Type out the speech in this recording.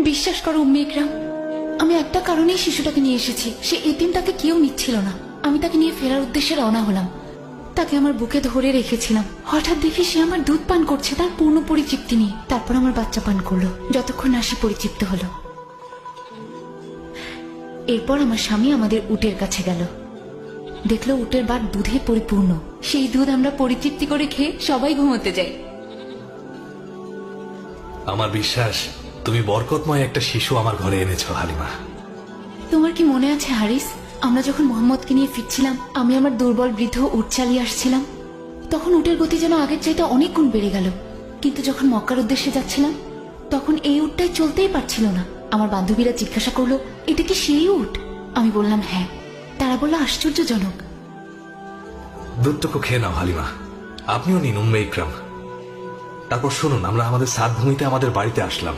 বিশ্বাস করো উম্মে ইকরাম, আমি একটা কারণেই শিশুটাকে নিয়ে এসেছি। সে এতিমটাকে কেউ নিচ্ছিল না। আমি তাকে নিয়ে ফেরার উদ্দেশ্যে রওনা হলাম। তাকে আমার বুকে ধরে রেখেছিলাম। হঠাৎ দেখি সে আমার দুধ পান করছে, তার পূর্ণ পরিতৃপ্তি নিয়ে। তারপর আমার বাচ্চা পান করলো, যতক্ষণ না সে পরিতৃপ্ত হলো। এরপর আমার স্বামী আমাদের উটের কাছে গেল। দেখলো উটের বাট দুধে পরিপূর্ণ। সেই দুধ আমরা পরিতৃপ্তি করে খেয়ে সবাই ঘুমোতে যাই। আমার বিশ্বাস তুমি বরকতময় একটা শিশু আমার ঘরে এনেছো হালিমা। তোমার কি মনে আছে হারিস, আমরা যখন মোহাম্মদকে নিয়ে ফিরছিলাম, আমি আমার দুর্বল বৃদ্ধ উট চালিয়ে আসছিলাম। তখন উটের গতি যেন আগের চাইতে অনেক গুণ বেড়ে গেল। কিন্তু যখন মক্কার উদ্দেশ্যে যাচ্ছিলাম, তখন এই উটটাই চলতেই পারছিল না। আমার বান্ধবীরা জিজ্ঞাসা করলো, এটা কি সেই উট? আমি বললাম হ্যাঁ। তারা বলল আশ্চর্যজনক। দুধটুকু খেয়ে নাও হালিমা, আপনিও নিন উম্মে ইকরাম। তারপর শুনুন, আমরা আমাদের সাত ভূমিতে আমাদের বাড়িতে আসলাম।